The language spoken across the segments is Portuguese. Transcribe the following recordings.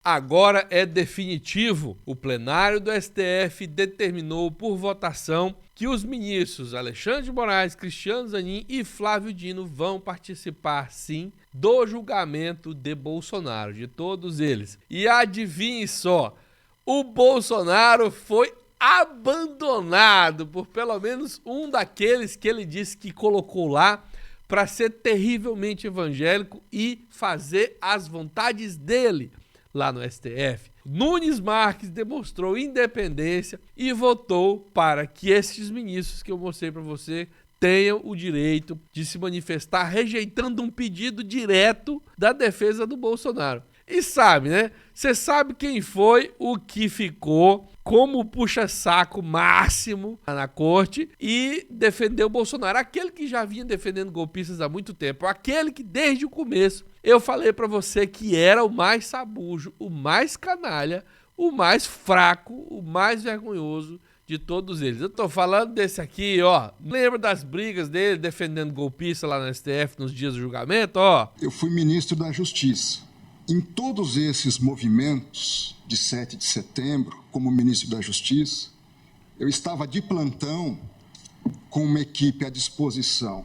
Agora é definitivo. O plenário do STF determinou por votação que os ministros Alexandre de Moraes, Cristiano Zanin e Flávio Dino vão participar, sim, do julgamento de Bolsonaro, de todos eles. E adivinhe só, o Bolsonaro foi abandonado por pelo menos um daqueles que ele disse que colocou lá para ser terrivelmente evangélico e fazer as vontades dele lá no STF. Nunes Marques demonstrou independência e votou para que esses ministros que eu mostrei para você tenham o direito de se manifestar rejeitando um pedido direto da defesa do Bolsonaro. E sabe, né? Você sabe quem foi o que ficou como puxa-saco máximo na corte e defendeu o Bolsonaro. Aquele que já vinha defendendo golpistas há muito tempo. Aquele que desde o começo eu falei pra você que era o mais sabujo, o mais canalha, o mais fraco, o mais vergonhoso de todos eles. Eu tô falando desse aqui, ó. Lembra das brigas dele defendendo golpista lá no STF nos dias do julgamento, ó? Eu fui ministro da Justiça. Em todos esses movimentos de 7 de setembro, como ministro da Justiça, eu estava de plantão com uma equipe à disposição,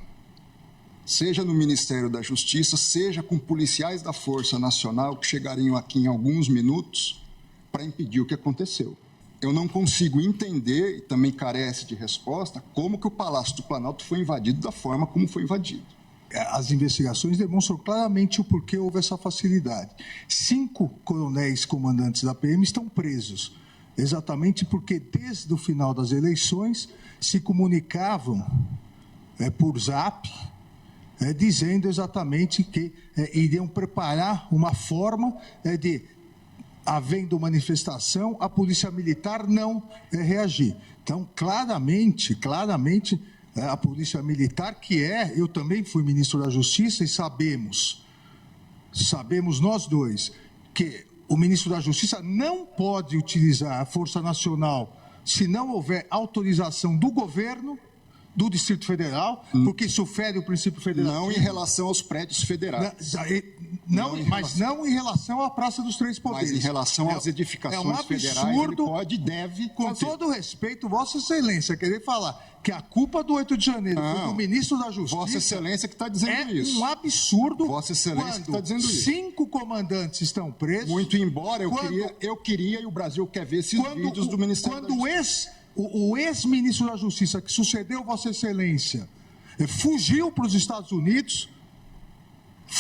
seja no Ministério da Justiça, seja com policiais da Força Nacional que chegariam aqui em alguns minutos para impedir o que aconteceu. Eu não consigo entender, e também carece de resposta, como que o Palácio do Planalto foi invadido da forma como foi invadido. As investigações demonstram claramente o porquê houve essa facilidade. 5 coronéis comandantes da PM estão presos, exatamente porque desde o final das eleições se comunicavam por zap, dizendo exatamente que iriam preparar uma forma de, havendo manifestação, a polícia militar não reagir. Então, claramente, a polícia militar, eu também fui ministro da Justiça e sabemos nós dois, que o ministro da Justiça não pode utilizar a Força Nacional se não houver autorização do governo do Distrito Federal, porque isso fere o princípio federal. Não em relação aos prédios federais. Não em relação à Praça dos Três Poderes. Mas em relação às edificações federais, ele pode e deve com fazer. todo respeito, Vossa Excelência, querer falar que a culpa do 8 de janeiro foi do ministro da Justiça... Vossa Excelência que está dizendo isso. É um absurdo. Vossa Excelência que está dizendo isso. 5 comandantes estão presos... Muito embora eu queria e o Brasil quer ver esses vídeos do Ministério da Justiça. O ex-ministro da Justiça, que sucedeu Vossa Excelência, fugiu para os Estados Unidos,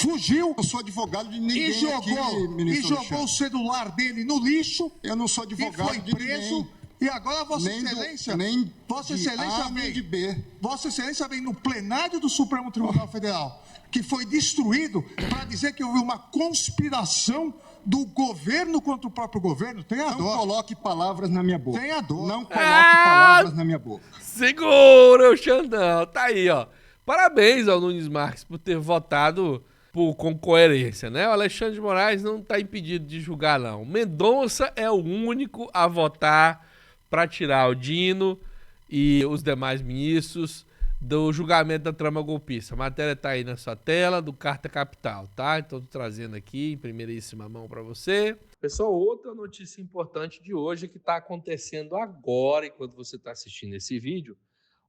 Eu sou advogado de ninguém e jogou o celular dele no lixo. Eu não sou advogado e foi preso. De ninguém. E agora Vossa Excelência... Vossa Excelência vem no plenário do Supremo Tribunal Federal, que foi destruído, para dizer que houve uma conspiração do governo contra o próprio governo. Tenha dó. Não coloque palavras na minha boca. Tenha dó. Não coloque palavras na minha boca. Segura o Xandão. Tá aí, ó. Parabéns ao Nunes Marques por ter votado com coerência, né? O Alexandre de Moraes não tá impedido de julgar, não. Mendonça é o único a votar para tirar o Dino e os demais ministros do julgamento da trama golpista. A matéria tá aí na sua tela, do Carta Capital, tá? Então tô trazendo aqui em primeiríssima mão para você. Pessoal, outra notícia importante de hoje que está acontecendo agora, enquanto você está assistindo esse vídeo,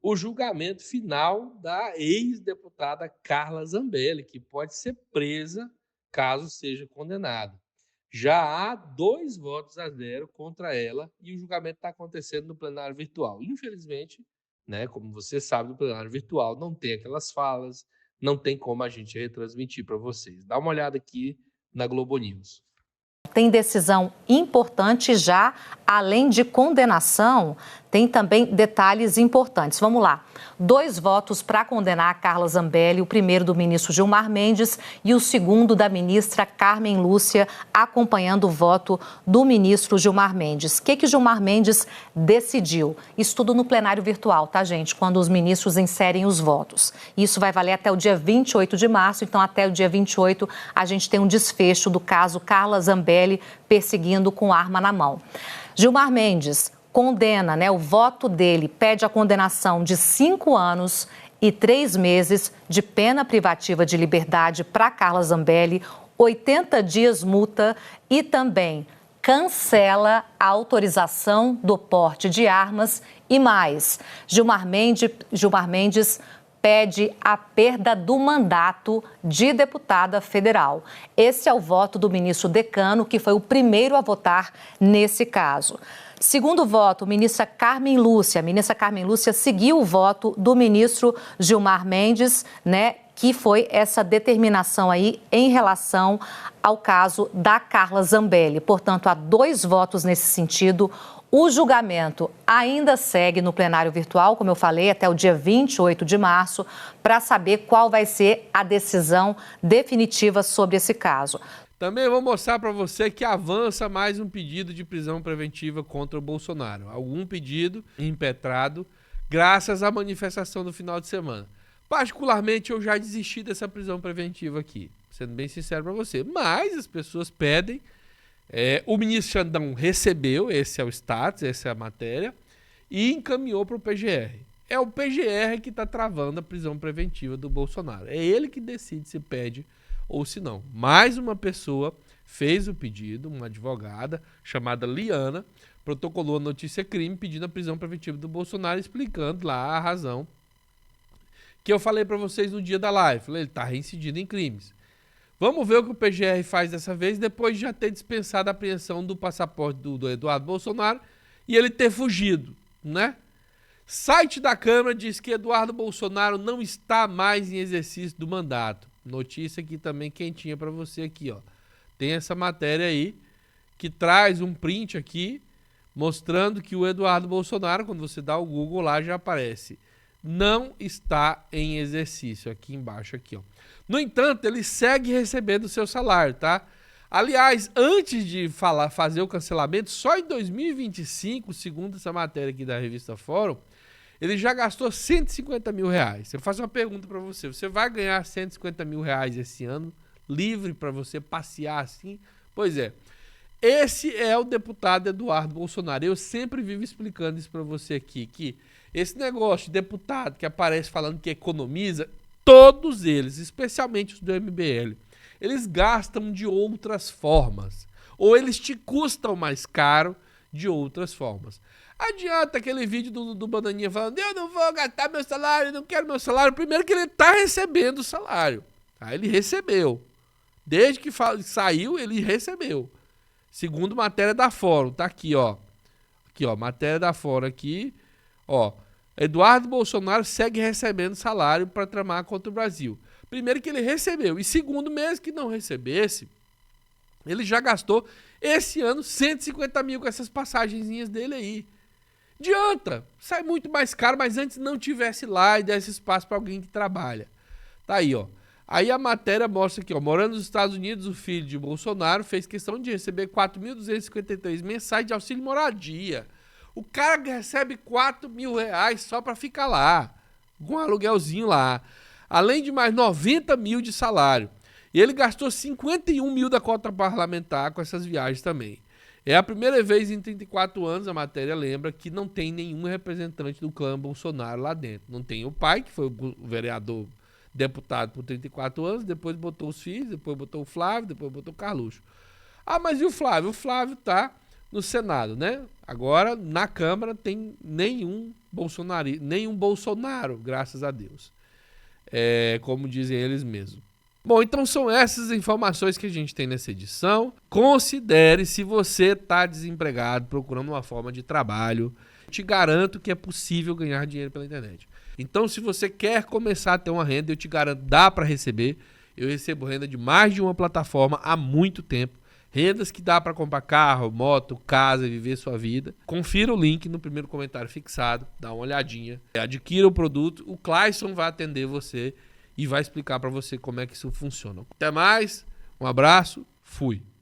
o julgamento final da ex-deputada Carla Zambelli, que pode ser presa caso seja condenada. Já há 2 votos a 0 contra ela e o julgamento está acontecendo no plenário virtual. Infelizmente, né, como você sabe, no plenário virtual não tem aquelas falas, não tem como a gente retransmitir para vocês. Dá uma olhada aqui na Globo News. Tem decisão importante já, além de condenação, tem também detalhes importantes. Vamos lá. 2 votos para condenar a Carla Zambelli, o primeiro do ministro Gilmar Mendes e o segundo da ministra Carmen Lúcia, acompanhando o voto do ministro Gilmar Mendes. O que Gilmar Mendes decidiu? Isso tudo no plenário virtual, tá, gente? Quando os ministros inserem os votos. Isso vai valer até o dia 28 de março, então até o dia 28 a gente tem um desfecho do caso Carla Zambelli perseguindo com arma na mão. Gilmar Mendes condena, né? O voto dele pede a condenação de 5 anos e 3 meses de pena privativa de liberdade para Carla Zambelli. 80 dias multa e também cancela a autorização do porte de armas e mais. Gilmar Mendes pede a perda do mandato de deputada federal. Esse é o voto do ministro Decano, que foi o primeiro a votar nesse caso. Segundo voto, a ministra Carmen Lúcia seguiu o voto do ministro Gilmar Mendes, né, que foi essa determinação aí em relação ao caso da Carla Zambelli. Portanto, há 2 votos nesse sentido. O julgamento ainda segue no plenário virtual, como eu falei, até o dia 28 de março, para saber qual vai ser a decisão definitiva sobre esse caso. Também vou mostrar para você que avança mais um pedido de prisão preventiva contra o Bolsonaro. Algum pedido impetrado graças à manifestação do final de semana. Particularmente, eu já desisti dessa prisão preventiva aqui, sendo bem sincero para você. Mas as pessoas pedem. O ministro Xandão recebeu, esse é o status, essa é a matéria, e encaminhou para o PGR. É o PGR que está travando a prisão preventiva do Bolsonaro. É ele que decide se pede ou se não. Mais uma pessoa fez o pedido, uma advogada chamada Liana, protocolou a notícia crime pedindo a prisão preventiva do Bolsonaro, explicando lá a razão que eu falei para vocês no dia da live. Falei, ele está reincidindo em crimes. Vamos ver o que o PGR faz dessa vez, depois de já ter dispensado a apreensão do passaporte do Eduardo Bolsonaro e ele ter fugido, né? Site da Câmara diz que Eduardo Bolsonaro não está mais em exercício do mandato. Notícia aqui também quentinha para você aqui, ó. Tem essa matéria aí que traz um print aqui mostrando que o Eduardo Bolsonaro, quando você dá o Google lá, já aparece. Não está em exercício, aqui embaixo, aqui, ó. No entanto, ele segue recebendo o seu salário, tá? Aliás, antes de fazer o cancelamento, só em 2025, segundo essa matéria aqui da revista Fórum, ele já gastou 150 mil reais. Eu faço uma pergunta para você. Você vai ganhar 150 mil reais esse ano, livre para você passear assim? Pois é. Esse é o deputado Eduardo Bolsonaro. Eu sempre vivo explicando isso para você aqui, que esse negócio de deputado que aparece falando que economiza, todos eles, especialmente os do MBL, eles gastam de outras formas. Ou eles te custam mais caro de outras formas. Adianta aquele vídeo do Bananinha falando, eu não vou gastar meu salário, eu não quero meu salário. Primeiro que ele está recebendo o salário. Tá? Ele recebeu. Desde que saiu, ele recebeu. Segundo matéria da Fórum, tá aqui, ó. Aqui, ó, matéria da Fórum aqui, ó. Eduardo Bolsonaro segue recebendo salário para tramar contra o Brasil. Primeiro que ele recebeu. E segundo, mesmo que não recebesse, ele já gastou esse ano 150 mil com essas passagenzinhas dele aí. Adianta. Sai muito mais caro, mas antes não tivesse lá e desse espaço para alguém que trabalha. Tá aí, ó. Aí a matéria mostra aqui, ó. Morando nos Estados Unidos, o filho de Bolsonaro fez questão de receber 4.253 mensais de auxílio moradia. O cara recebe 4 mil reais só para ficar lá, com um aluguelzinho lá. Além de mais 90 mil de salário. E ele gastou 51 mil da cota parlamentar com essas viagens também. É a primeira vez em 34 anos, a matéria lembra, que não tem nenhum representante do clã Bolsonaro lá dentro. Não tem o pai, que foi o vereador deputado por 34 anos, depois botou os filhos, depois botou o Flávio, depois botou o Carluxo. Ah, mas e o Flávio? O Flávio tá no Senado, né? Agora, na Câmara, tem nenhum Bolsonaro, graças a Deus. Como dizem eles mesmos. Bom, então são essas informações que a gente tem nessa edição. Considere, se você está desempregado, procurando uma forma de trabalho, te garanto que é possível ganhar dinheiro pela internet. Então, se você quer começar a ter uma renda, eu te garanto, dá para receber. Eu recebo renda de mais de uma plataforma há muito tempo. Rendas que dá para comprar carro, moto, casa, viver sua vida. Confira o link no primeiro comentário fixado, dá uma olhadinha. Adquira o produto, o Clayson vai atender você e vai explicar para você como é que isso funciona. Até mais, um abraço, fui.